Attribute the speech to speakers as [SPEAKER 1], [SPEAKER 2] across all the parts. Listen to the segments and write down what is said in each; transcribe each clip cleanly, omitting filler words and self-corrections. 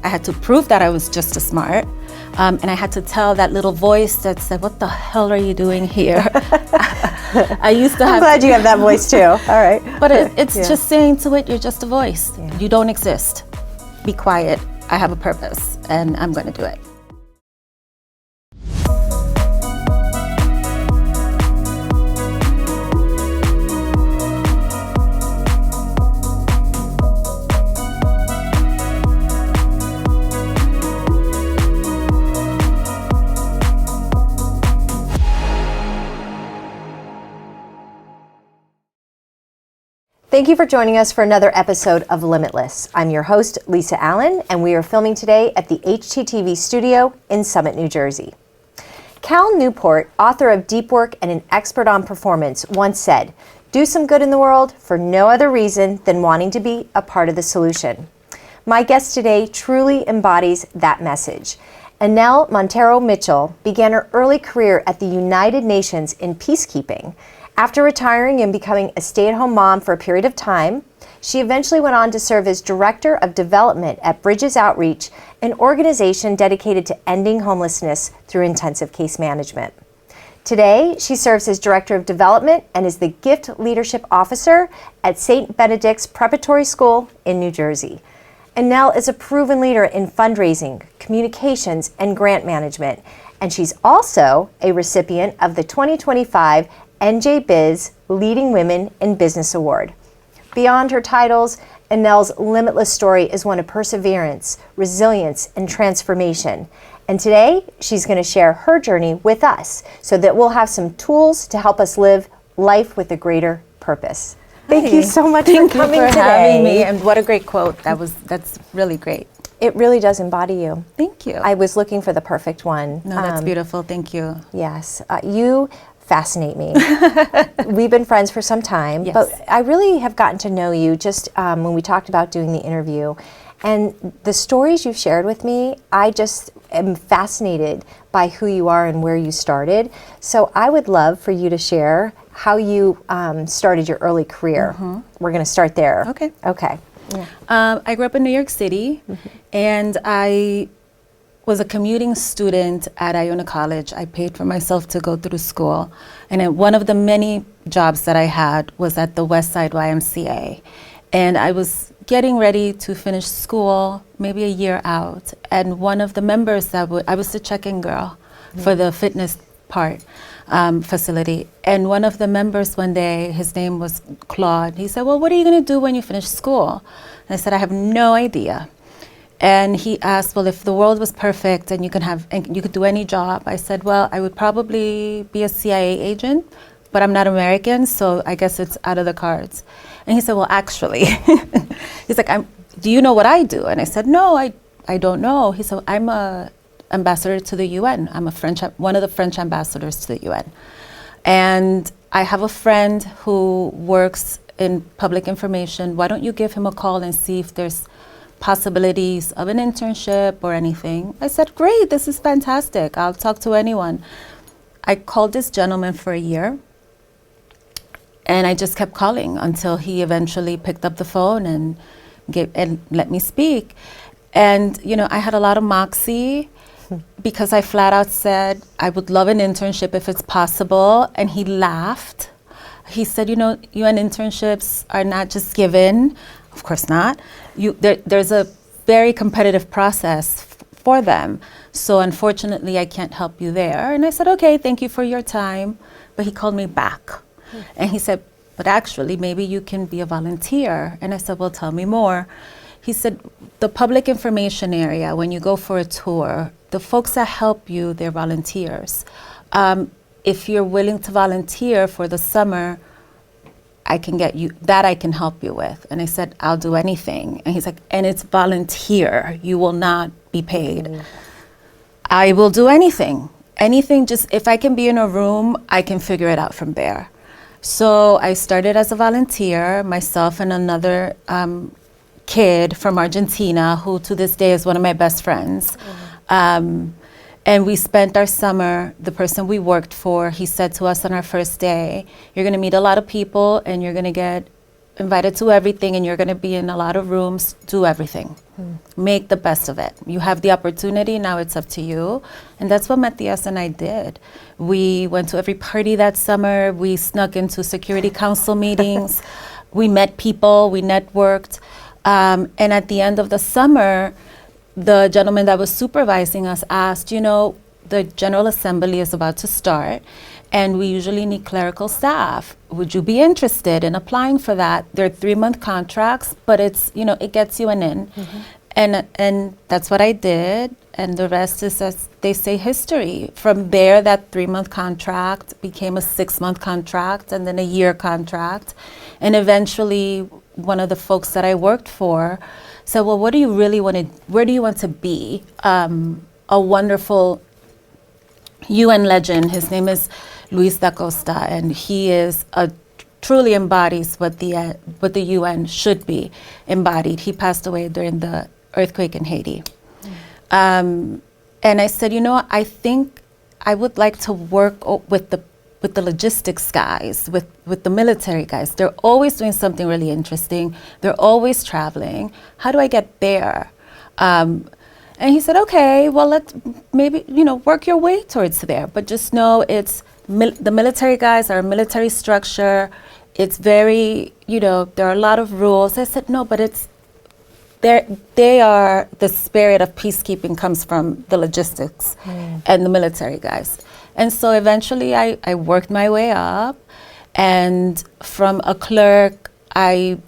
[SPEAKER 1] I had to prove that I was just as smart. And I had to tell that little voice that said, what the hell are you doing here? I used to
[SPEAKER 2] I'm glad you have that voice too. All right.
[SPEAKER 1] But it's just saying to it, you're just a voice. Yeah. You don't exist. Be quiet. I have a purpose and I'm going to do it.
[SPEAKER 2] Thank you for joining us for another episode of Limitless. I'm your host, Lisa Allen, and we are filming today at the HTTV studio in Summit, New Jersey. Cal Newport, author of Deep Work and an expert on performance, once said, "Do some good in the world for no other reason than wanting to be a part of the solution." My guest today truly embodies that message. Annel Montero-Mitchell began her early career at the United Nations in peacekeeping. After retiring and becoming a stay-at-home mom for a period of time, she eventually went on to serve as Director of Development at Bridges Outreach, an organization dedicated to ending homelessness through intensive case management. Today, she serves as Director of Development and is the Gift Leadership Officer at St. Benedict's Preparatory School in New Jersey. Annel is a proven leader in fundraising, communications, and grant management, and she's also a recipient of the 2025 NJ Biz Leading Women in Business Award. Beyond her titles, Annel's limitless story is one of perseverance, resilience, and transformation. And today, she's going to share her journey with us so that we'll have some tools to help us live life with a greater purpose. Thank you so much for coming today.
[SPEAKER 1] Having me, and what a great quote. That's really great.
[SPEAKER 2] It really does embody you.
[SPEAKER 1] Thank you.
[SPEAKER 2] I was looking for the perfect one.
[SPEAKER 1] No, that's beautiful. Thank you.
[SPEAKER 2] Yes. You fascinate me. We've been friends for some time,
[SPEAKER 1] yes.
[SPEAKER 2] But I really have gotten to know you just when we talked about doing the interview. And the stories you've shared with me, I just am fascinated by who you are and where you started. So I would love for you to share how you started your early career. Mm-hmm. We're going to start there.
[SPEAKER 1] Okay.
[SPEAKER 2] Okay. Yeah.
[SPEAKER 1] I grew up in New York City, mm-hmm. and I was a commuting student at Iona College. I paid for myself to go through school. And then one of the many jobs that I had was at the West Side YMCA. And I was getting ready to finish school, maybe a year out. And one of the members I was the check-in girl for the fitness part facility. And one of the members one day, his name was Claude, he said, "Well, what are you gonna do when you finish school?" And I said, "I have no idea." And he asked, "Well, if the world was perfect and you could do any job," I said, "Well, I would probably be a CIA agent, but I'm not American, so I guess it's out of the cards." And he said, "Well, actually," he's like, "Do you know what I do?" And I said, "No, I don't know." He said, "I'm a ambassador to the UN. I'm one of the French ambassadors to the UN. And I have a friend who works in public information. Why don't you give him a call and see if there's possibilities of an internship or anything?" I said, "Great, this is fantastic. I'll talk to anyone." I called this gentleman for a year, and I just kept calling until he eventually picked up the phone and let me speak. And I had a lot of moxie because I flat out said I would love an internship if it's possible, and he laughed. He said, UN internships are not just given. Of course not. There's a very competitive process for them. So unfortunately, I can't help you there. And I said, "Okay, thank you for your time." But he called me back. And he said, "But actually, maybe you can be a volunteer." And I said, "Well, tell me more." He said, "The public information area, when you go for a tour, the folks that help you, they're volunteers. If you're willing to volunteer for the summer, I can help you with." And I said, "I'll do anything." And he's like, "And it's volunteer. You will not be paid." Mm. "I will do anything. Anything, just if I can be in a room, I can figure it out from there." So I started as a volunteer, myself and another kid from Argentina, who to this day is one of my best friends. Mm. And we spent our summer, the person we worked for, he said to us on our first day, "You're gonna meet a lot of people and you're gonna get invited to everything and you're going to be in a lot of rooms, do everything. Make the best of it. You have the opportunity, now it's up to you. And that's what Matthias and I did. We went to every party that summer. We snuck into security council meetings. We met people, we networked. And at the end of the summer, the gentleman that was supervising us asked, the General Assembly is about to start, and we usually need clerical staff. Would you be interested in applying for that? They're 3-month contracts, but it's, it gets you an in. And that's what I did, and the rest is, as they say, history. From there, that 3-month contract became a 6-month contract, and then a year contract. And eventually, one of the folks that I worked for said, well, what do you really want to, where do you want to be? A wonderful UN legend, his name is Luis da Costa, and he is truly embodies what the UN should be embodied. He passed away during the earthquake in Haiti. And I said, I think I would like to work with the logistics guys, with the military guys. They're always doing something really interesting. They're always traveling. How do I get there? And he said, okay, well, let's maybe, work your way towards there. But just know the military guys are a military structure. It's very, there are a lot of rules. I said, no, but they are, the spirit of peacekeeping comes from the logistics and the military guys. And so eventually I worked my way up, and from a clerk, I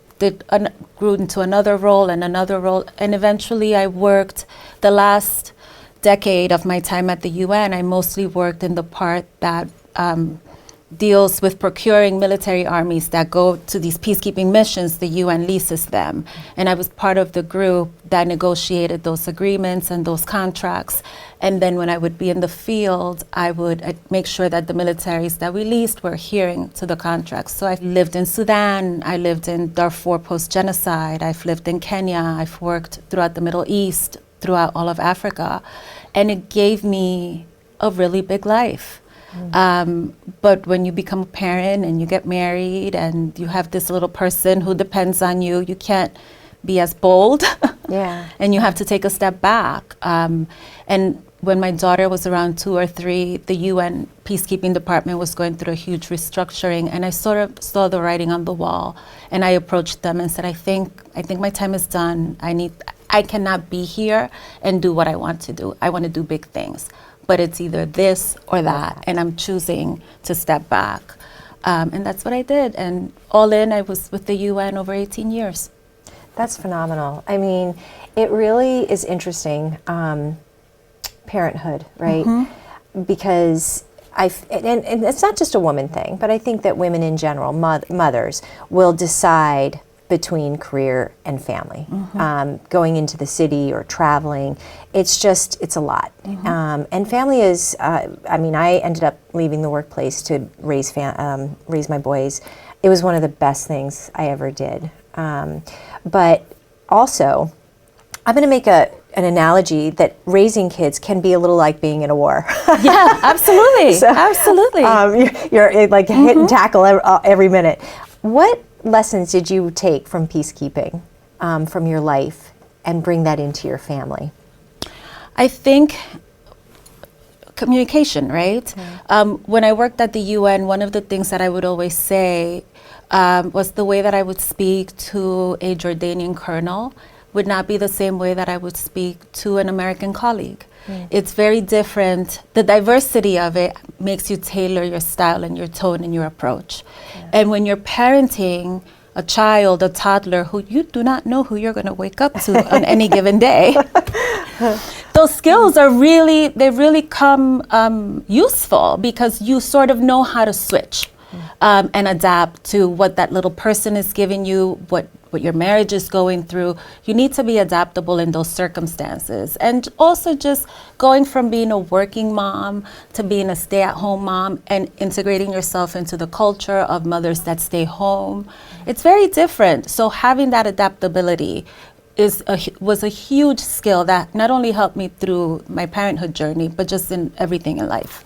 [SPEAKER 1] grew into another role, and eventually I worked the last decade of my time at the UN. I mostly worked in the part that deals with procuring military armies that go to these peacekeeping missions. The UN leases them. And I was part of the group that negotiated those agreements and those contracts. And then when I would be in the field, I'd make sure that the militaries that we leased were adhering to the contracts. So I've lived in Sudan, I lived in Darfur post-genocide, I've lived in Kenya, I've worked throughout the Middle East, throughout all of Africa. And it gave me a really big life. But when you become a parent and you get married and you have this little person who depends on you, you can't be as bold. And you have to take a step back. And when my daughter was around 2 or 3, the UN peacekeeping department was going through a huge restructuring, and I sort of saw the writing on the wall, and I approached them and said, I think my time is done. I cannot be here and do what I want to do. I want to do big things. But it's either this or that, and I'm choosing to step back. And that's what I did. And all in, I was with the UN over 18 years.
[SPEAKER 2] That's phenomenal. I mean, it really is interesting, parenthood, right? Because and it's not just a woman thing, but I think that women in general, mothers, will decide between career and family, going into the city or traveling. It's a lot. And family is, I ended up leaving the workplace to raise my boys. It was one of the best things I ever did. But also, I'm going to make an analogy that raising kids can be a little like being in a war.
[SPEAKER 1] Yeah, absolutely. Absolutely.
[SPEAKER 2] You're like hit and tackle every minute. What lessons did you take from peacekeeping, from your life, and bring that into your family?
[SPEAKER 1] I think communication, right? When I worked at the UN, one of the things that I would always say was the way that I would speak to a Jordanian colonel would not be the same way that I would speak to an American colleague. It's very different. The diversity of it makes you tailor your style and your tone and your approach. And when you're parenting a child, a toddler, who you do not know who you're going to wake up to on any given day, those skills they really come useful, because you sort of know how to switch and adapt to what that little person is giving you, what your marriage is going through. You need to be adaptable in those circumstances. And also just going from being a working mom to being a stay-at-home mom and integrating yourself into the culture of mothers that stay home. It's very different. So having that adaptability was a huge skill that not only helped me through my parenthood journey, but just in everything in life.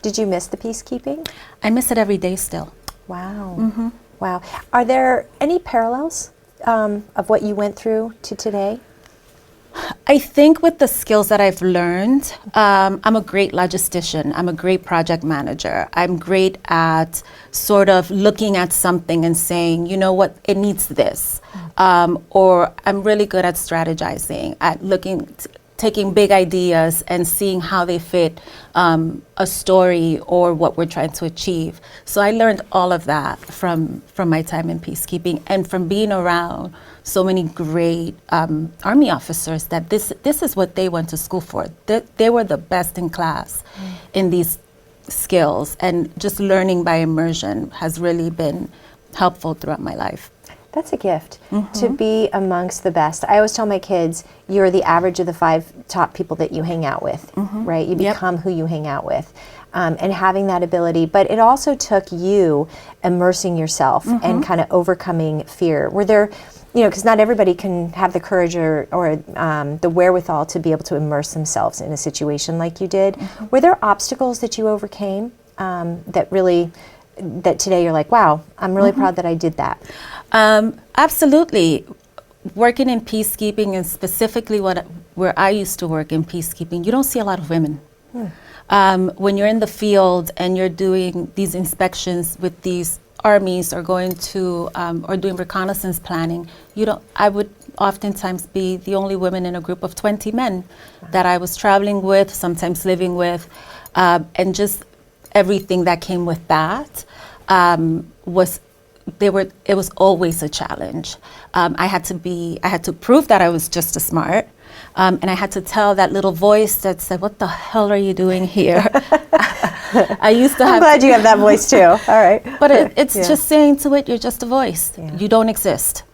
[SPEAKER 2] Did you miss the peacekeeping?
[SPEAKER 1] I miss it every day still.
[SPEAKER 2] Wow. Wow. Are there any parallels of what you went through to today?
[SPEAKER 1] I think with the skills that I've learned, I'm a great logistician. I'm a great project manager. I'm great at sort of looking at something and saying, you know what, it needs this. Or I'm really good at strategizing, at taking big ideas and seeing how they fit a story or what we're trying to achieve. So I learned all of that from my time in peacekeeping and from being around so many great Army officers that this is what they went to school for. They were the best in class in these skills, and just learning by immersion has really been helpful throughout my life.
[SPEAKER 2] That's a gift, to be amongst the best. I always tell my kids, you're the average of the 5 top people that you hang out with, right? You become who you hang out with. And having that ability, but it also took you immersing yourself and kind of overcoming fear. Were there, because not everybody can have the courage or the wherewithal to be able to immerse themselves in a situation like you did. Were there obstacles that you overcame that today you're like, wow, I'm really proud that I did that?
[SPEAKER 1] Absolutely. Working in peacekeeping, and specifically where I used to work in peacekeeping, you don't see a lot of women. When you're in the field and you're doing these inspections with these armies or going to or doing reconnaissance planning, I would oftentimes be the only woman in a group of 20 men that I was traveling with, sometimes living with, and just everything that came with that it was always a challenge. I had to prove that I was just as smart. And I had to tell that little voice that said, what the hell are you doing here? I used to have...
[SPEAKER 2] I'm glad you have that voice too. All right.
[SPEAKER 1] But it's just saying to it, you're just a voice. Yeah. You don't exist.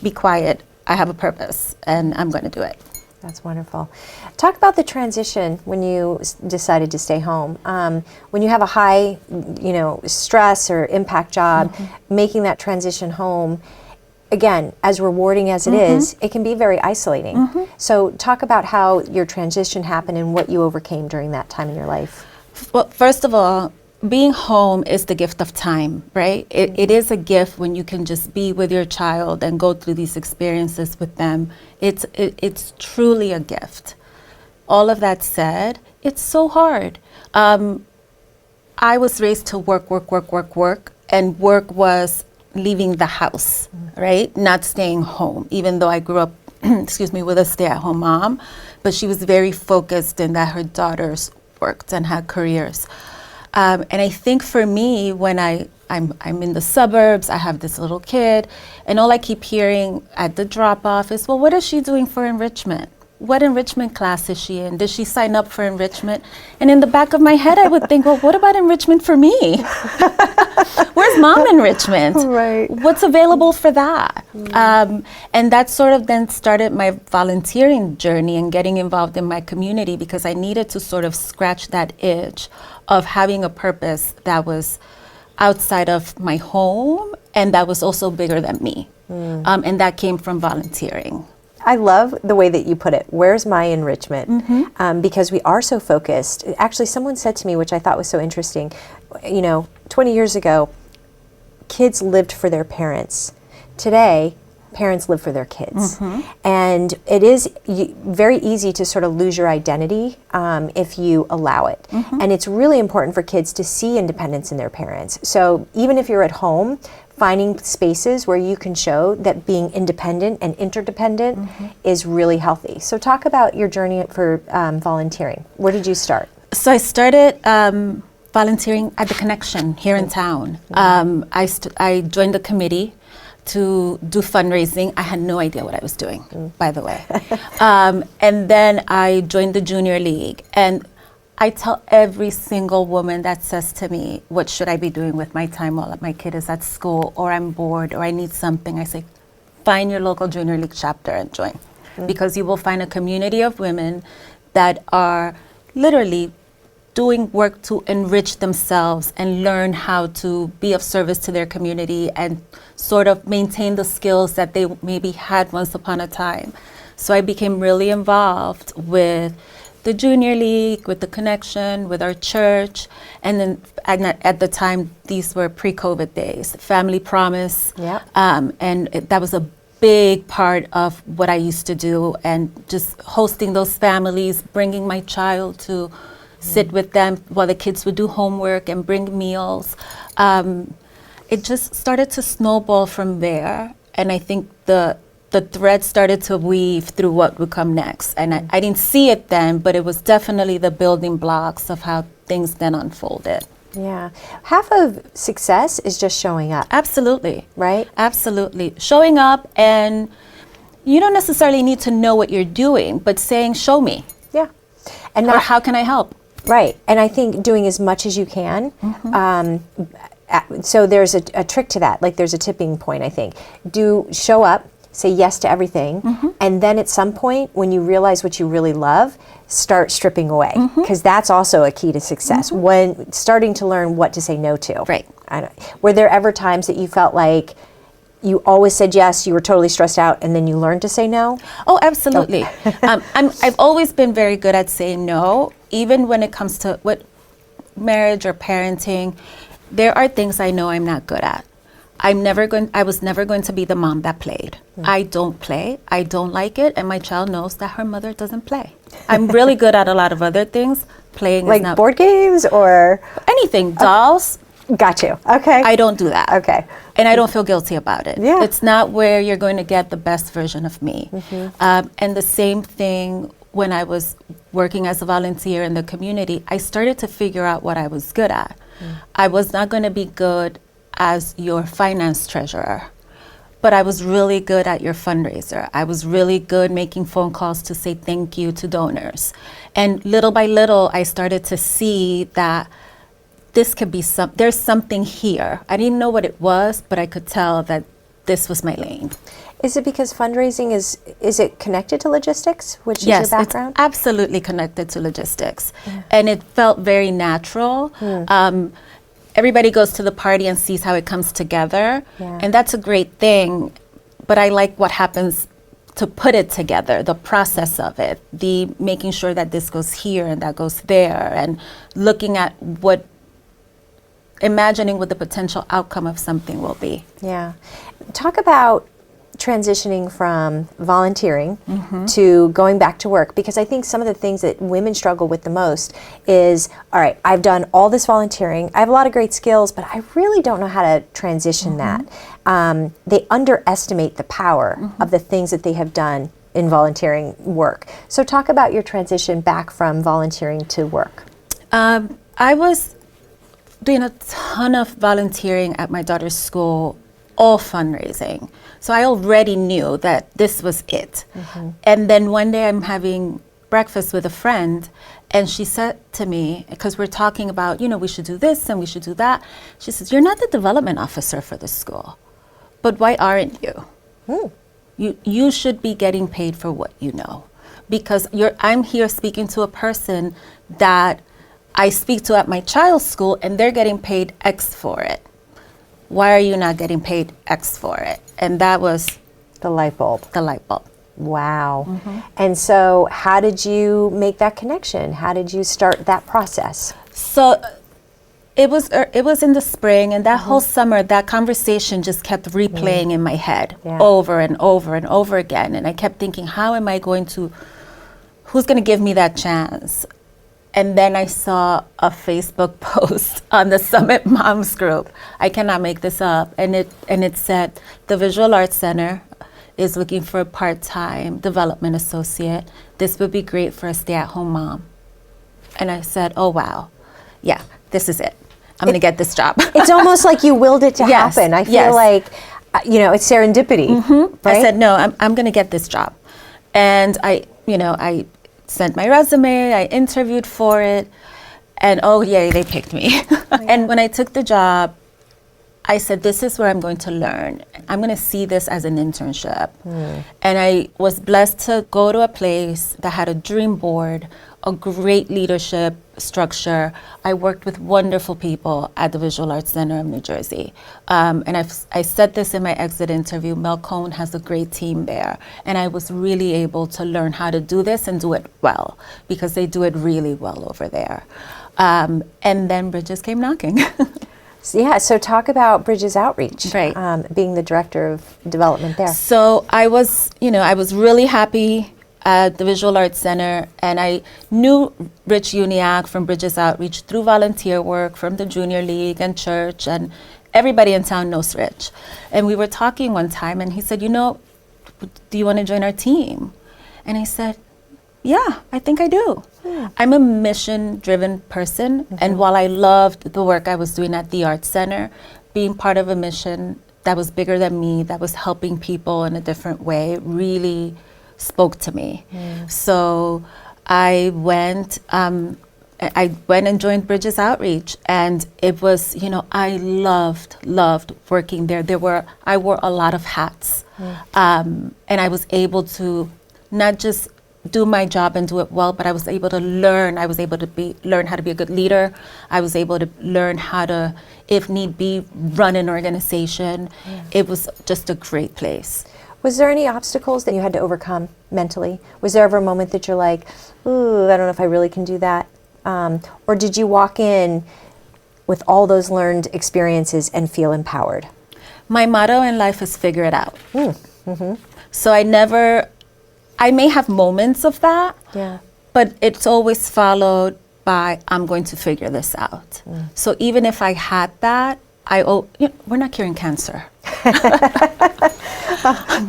[SPEAKER 1] Be quiet. I have a purpose and I'm going to do it.
[SPEAKER 2] That's wonderful. Talk about the transition when you decided to stay home. When you have a high, stress or impact job, making that transition home, again, as rewarding as it is, it can be very isolating. So talk about how your transition happened and what you overcame during that time in your life.
[SPEAKER 1] Well, first of all, being home is the gift of time, right? It is a gift when you can just be with your child and go through these experiences with them. It's truly a gift. All of that said, it's so hard. I was raised to work, and work was leaving the house, right? Not staying home, even though I grew up, with a stay-at-home mom, but she was very focused in that her daughters worked and had careers. And I think for me, when I'm in the suburbs, I have this little kid, and all I keep hearing at the drop-off is, well, what is she doing for enrichment? What enrichment class is she in? Did she sign up for enrichment? And in the back of my head, I would think, well, what about enrichment for me? Where's mom enrichment?
[SPEAKER 2] Right.
[SPEAKER 1] What's available for that? And that sort of then started my volunteering journey and getting involved in my community, because I needed to sort of scratch that itch of having a purpose that was outside of my home and that was also bigger than me. And that came from volunteering.
[SPEAKER 2] I love the way that you put it. Where's my enrichment? Because we are so focused. Actually, someone said to me, which I thought was so interesting, 20 years ago, kids lived for their parents. Today, parents live for their kids. And it is very easy to sort of lose your identity if you allow it. And it's really important for kids to see independence in their parents. So even if you're at home, finding spaces where you can show that being independent and interdependent is really healthy. So talk about your journey for volunteering. Where did you start?
[SPEAKER 1] So I started volunteering at the Connection here in town. I joined the committee to do fundraising. I had no idea what I was doing, by the way. And then I joined the Junior League. And I tell every single woman that says to me, what should I be doing with my time while my kid is at school, or I'm bored, or I need something, I say, find your local Junior League chapter and join. Because you will find a community of women that are literally doing work to enrich themselves and learn how to be of service to their community and sort of maintain the skills that they maybe had once upon a time. So I became really involved with the junior league, with the connection, with our church. And then at the time, these were pre-COVID days, Family Promise.
[SPEAKER 2] Yep.
[SPEAKER 1] That was a big part of what I used to do, and just hosting those families, bringing my child to sit with them while the kids would do homework and bring meals. It just started to snowball from there. And I think the thread started to weave through what would come next. And I didn't see it then, but it was definitely the building blocks of how things then unfolded.
[SPEAKER 2] Yeah. Half of success is just showing up.
[SPEAKER 1] Absolutely.
[SPEAKER 2] Right?
[SPEAKER 1] Absolutely. Showing up, and you don't necessarily need to know what you're doing, but saying, show me.
[SPEAKER 2] Yeah. And
[SPEAKER 1] or how can I help?
[SPEAKER 2] Right. And I think doing as much as you can. So there's a trick to that. Like, there's a tipping point, I think. Show up, say yes to everything, and then at some point, when you realize what you really love, start stripping away, because that's also a key to success. When starting to learn what to say no to.
[SPEAKER 1] Right.
[SPEAKER 2] Were there ever times that you felt like you always said yes, you were totally stressed out, and then you learned to say no?
[SPEAKER 1] Oh, absolutely. I've always been very good at saying no, even when it comes to what marriage or parenting. There are things I know I'm not good at. I was never going to be the mom that played. I don't play. I don't like it, and my child knows that her mother doesn't play. I'm really good at a lot of other things. Playing
[SPEAKER 2] like
[SPEAKER 1] is not
[SPEAKER 2] board games or
[SPEAKER 1] anything. Dolls.
[SPEAKER 2] Got you. Okay.
[SPEAKER 1] I don't do that.
[SPEAKER 2] Okay.
[SPEAKER 1] And I don't feel guilty about it.
[SPEAKER 2] Yeah.
[SPEAKER 1] It's not where you're going to get the best version of me. And the same thing when I was working as a volunteer in the community, I started to figure out what I was good at. I was not going to be good as your finance treasurer, but I was really good at your fundraiser. I was really good making phone calls to say thank you to donors. And little by little, I started to see that this could be there's something here. I didn't know what it was, but I could tell that this was my lane.
[SPEAKER 2] Is it because fundraising is it connected to logistics, which
[SPEAKER 1] Yes,
[SPEAKER 2] is your background?
[SPEAKER 1] it's absolutely connected to logistics. And it felt very natural. Everybody goes to the party and sees how it comes together.
[SPEAKER 2] Yeah.
[SPEAKER 1] And that's a great thing. But I like what happens to put it together, the process of it, the making sure that this goes here and that goes there, and looking at imagining what the potential outcome of something will be.
[SPEAKER 2] Yeah. Talk about transitioning from volunteering to going back to work, because I think some of the things that women struggle with the most is, all right, I've done all this volunteering, I have a lot of great skills, but I really don't know how to transition that. They underestimate the power of the things that they have done in volunteering work. So talk about your transition back from volunteering to work.
[SPEAKER 1] I was doing a ton of volunteering at my daughter's school, all fundraising. So I already knew that this was it. And then one day I'm having breakfast with a friend, and she said to me, because we're talking about, we should do this and we should do that. She says, "You're not the development officer for the school, but why aren't you? You should be getting paid for what you know, because I'm here speaking to a person that I speak to at my child's school, and they're getting paid X for it. Why are you not getting paid X for it?" And that was
[SPEAKER 2] the light bulb. Wow. And so how did you make that connection? How did you start that process?
[SPEAKER 1] So it was in the spring, and that whole summer, that conversation just kept replaying in my head over and over and over again. And I kept thinking, who's going to give me that chance? And then I saw a Facebook post on the Summit Moms group. I cannot make this up. And it said, the Visual Arts Center is looking for a part-time development associate. This would be great for a stay-at-home mom. And I said, oh, wow. Yeah, this is it. I'm going to get this job.
[SPEAKER 2] It's almost like you willed it to happen. I feel like, it's serendipity. Right?
[SPEAKER 1] I said, no, I'm going to get this job. And I sent my resume, I interviewed for it, and oh yay, they picked me. And when I took the job, I said, this is where I'm going to learn. I'm going to see this as an internship. And I was blessed to go to a place that had a dream board, a great leadership structure. I worked with wonderful people at the Visual Arts Center of New Jersey. And I said this in my exit interview, Mel Cohn has a great team there. And I was really able to learn how to do this and do it well, because they do it really well over there. And then Bridges came knocking.
[SPEAKER 2] So talk about Bridges Outreach,
[SPEAKER 1] Right.
[SPEAKER 2] Being the director of development there.
[SPEAKER 1] So I was really happy at the Visual Arts Center, and I knew Rich Uniac from Bridges Outreach through volunteer work from the Junior League and church, and everybody in town knows Rich. And we were talking one time, and he said, do you want to join our team? And I said, yeah, I think I do. I'm a mission-driven person, and while I loved the work I was doing at the Arts Center, being part of a mission that was bigger than me, that was helping people in a different way, really spoke to me. So I went and joined Bridges Outreach, and it was, I loved working there. I wore a lot of hats, and I was able to not just do my job and do it well, but I was able to learn. I was able to learn how to be a good leader. I was able to learn how to, if need be, run an organization. It was just a great place.
[SPEAKER 2] Was there any obstacles that you had to overcome mentally? Was there ever a moment that you're like, ooh, I don't know if I really can do that? Or did you walk in with all those learned experiences and feel empowered?
[SPEAKER 1] My motto in life is figure it out. So I may have moments of that, but it's always followed by, I'm going to figure this out. So even if I had that, we're not curing cancer.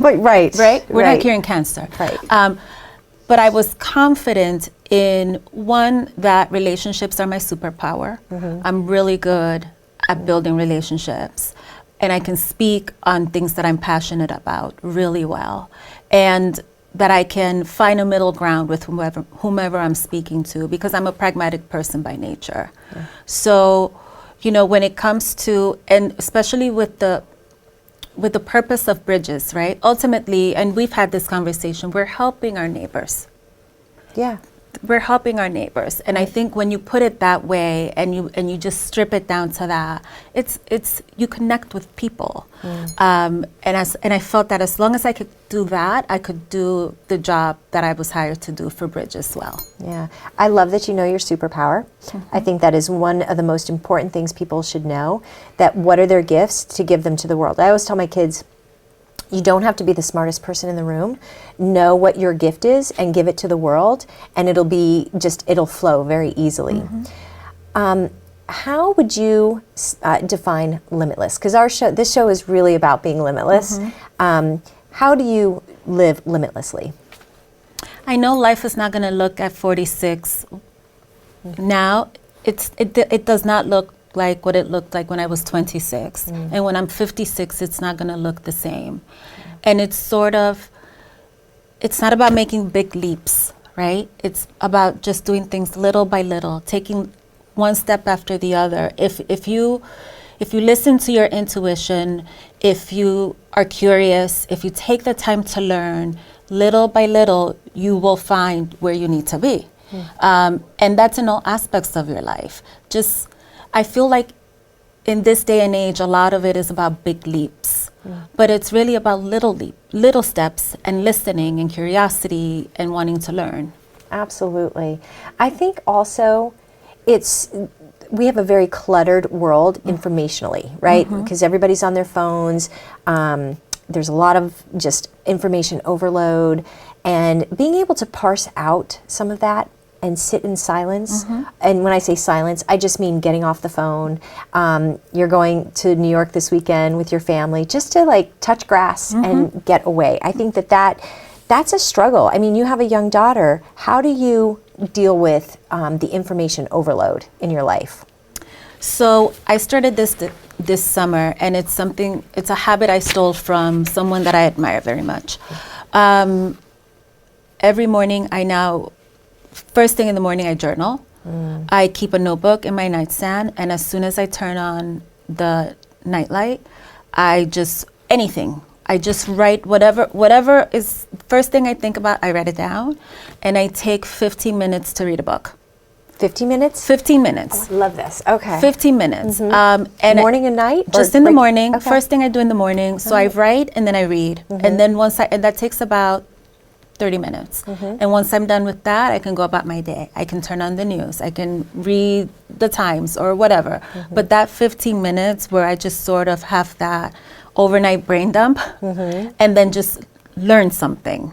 [SPEAKER 2] Right.
[SPEAKER 1] We're not curing cancer.
[SPEAKER 2] Right.
[SPEAKER 1] But I was confident in, one, that relationships are my superpower. I'm really good at building relationships, and I can speak on things that I'm passionate about really well. And that I can find a middle ground with whomever I'm speaking to, because I'm a pragmatic person by nature. So, when it comes to, and especially with the purpose of Bridges, right? Ultimately, and we've had this conversation, we're helping our neighbors. We're helping our neighbors, and I think when you put it that way, and you just strip it down to that, it's you connect with people, and I felt that as long as I could do that, I could do the job that I was hired to do for Bridges well. Yeah,
[SPEAKER 2] I love that you know your superpower. I think that is one of the most important things people should know. That what are their gifts, to give them to the world. I always tell my kids, you don't have to be the smartest person in the room. Know what your gift is and give it to the world, and it'll flow very easily. How would you define limitless? Because this show is really about being limitless. How do you live limitlessly?
[SPEAKER 1] I know life is not going to look at 46 now. It does not look like what it looked like when I was 26. And when I'm 56, it's not going to look the same. And it's not about making big leaps, right? It's about just doing things little by little, taking one step after the other. If you listen to your intuition, if you are curious, if you take the time to learn, little by little, you will find where you need to be. And that's in all aspects of your life. I feel like in this day and age, a lot of it is about big leaps, but it's really about little steps, and listening and curiosity and wanting to learn.
[SPEAKER 2] Absolutely. I think also we have a very cluttered world informationally, right? Because everybody's on their phones. There's a lot of just information overload, and being able to parse out some of that and sit in silence. And when I say silence, I just mean getting off the phone. You're going to New York this weekend with your family just to touch grass and get away. I think that's a struggle. I mean, you have a young daughter. How do you deal with the information overload in your life?
[SPEAKER 1] So I started this summer, and it's a habit I stole from someone that I admire very much. Every morning first thing in the morning, I journal. I keep a notebook in my nightstand, and as soon as I turn on the nightlight, I just, anything. I just write whatever is first thing I think about, I write it down, and I take 15 minutes to read a book.
[SPEAKER 2] 50 minutes?
[SPEAKER 1] 15 minutes.
[SPEAKER 2] Oh, I love this. Okay.
[SPEAKER 1] 15 minutes.
[SPEAKER 2] And morning and night?
[SPEAKER 1] Just in the morning. Okay. First thing I do in the morning. So I write and then I read. And then and that takes about 30 minutes. And once I'm done with that, I can go about my day. I can turn on the news. I can read the Times or whatever. But that 15 minutes where I just sort of have that overnight brain dump and then just learn something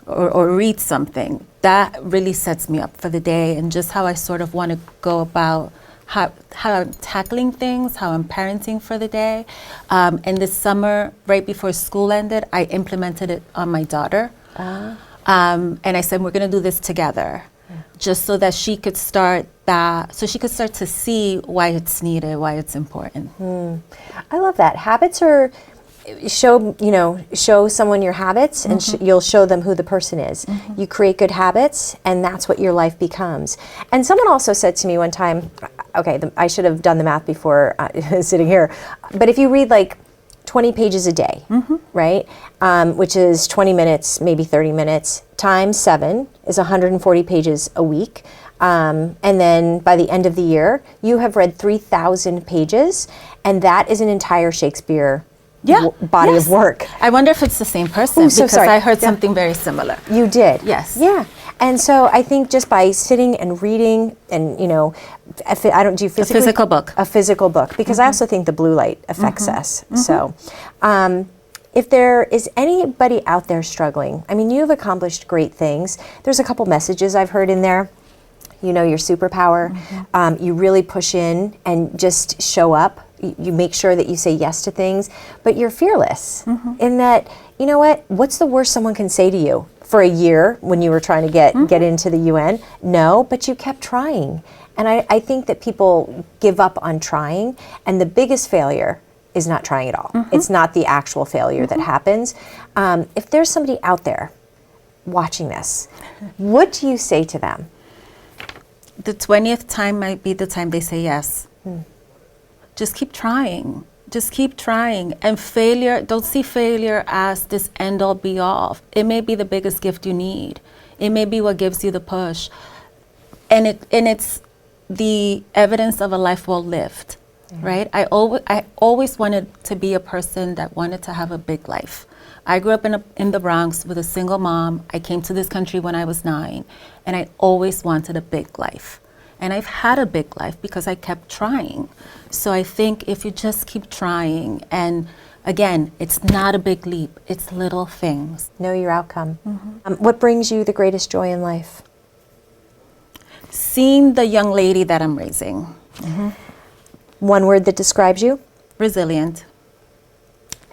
[SPEAKER 1] or read something, that really sets me up for the day, and just how I sort of want to go about how I'm tackling things, how I'm parenting for the day. And this summer, right before school ended, I implemented it on my daughter. And I said, we're going to do this together, just so that she could start to see why it's needed, why it's important.
[SPEAKER 2] I love that. Habits are show someone your habits, and you'll show them who the person is. You create good habits, and that's what your life becomes. And someone also said to me one time, okay, I should have done the math before sitting here, but if you read like 20 pages a day, right, which is 20 minutes, maybe 30 minutes, times 7 is 140 pages a week. And then by the end of the year, you have read 3,000 pages, and that is an entire Shakespeare body of work.
[SPEAKER 1] I wonder if it's the same person.
[SPEAKER 2] Ooh, so
[SPEAKER 1] because
[SPEAKER 2] sorry.
[SPEAKER 1] I heard something very similar.
[SPEAKER 2] You did?
[SPEAKER 1] Yes.
[SPEAKER 2] Yeah. And so I think just by sitting and reading, and I don't do physically,
[SPEAKER 1] a physical book.
[SPEAKER 2] A physical book, because I also think the blue light affects us. So if there is anybody out there struggling, I mean, you've accomplished great things. There's a couple messages I've heard in there. You know your superpower. You really push in and just show up. You make sure that you say yes to things, but you're fearless in that, you know what? What's the worst someone can say to you? For a year when you were trying to get into the UN? No, but you kept trying. And I think that people give up on trying, and the biggest failure is not trying at all. It's not the actual failure that happens. If there's somebody out there watching this, what do you say to them?
[SPEAKER 1] The 20th time might be the time they say yes. Just keep trying. Just keep trying. And failure, don't see failure as this end all be all. It may be the biggest gift you need. It may be what gives you the push. And it's the evidence of a life well lived, right? I always wanted to be a person that wanted to have a big life. I grew up in the Bronx with a single mom. I came to this country when I was 9, and I always wanted a big life. And I've had a big life because I kept trying. So I think if you just keep trying, and again, it's not a big leap, it's little things.
[SPEAKER 2] Know your outcome. What brings you the greatest joy in life?
[SPEAKER 1] Seeing the young lady that I'm raising.
[SPEAKER 2] One word that describes you?
[SPEAKER 1] Resilient.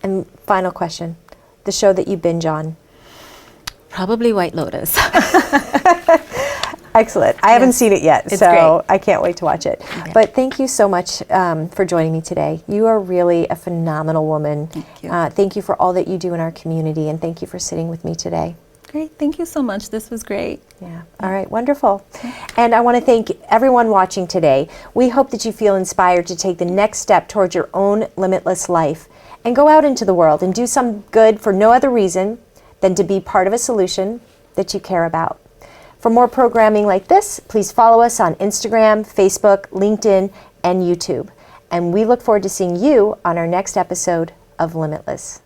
[SPEAKER 2] And final question, the show that you binge on?
[SPEAKER 1] Probably White Lotus.
[SPEAKER 2] Excellent. I haven't seen it yet,
[SPEAKER 1] It's
[SPEAKER 2] so
[SPEAKER 1] great.
[SPEAKER 2] I can't wait to watch it.
[SPEAKER 1] Yeah.
[SPEAKER 2] But thank you so much for joining me today. You are really a phenomenal woman.
[SPEAKER 1] Thank you.
[SPEAKER 2] Thank you for all that you do in our community, and thank you for sitting with me today.
[SPEAKER 1] Great. Thank you so much. This was great.
[SPEAKER 2] Yeah. All right. Wonderful. And I want to thank everyone watching today. We hope that you feel inspired to take the next step towards your own limitless life and go out into the world and do some good for no other reason than to be part of a solution that you care about. For more programming like this, please follow us on Instagram, Facebook, LinkedIn, and YouTube. And we look forward to seeing you on our next episode of Limitless.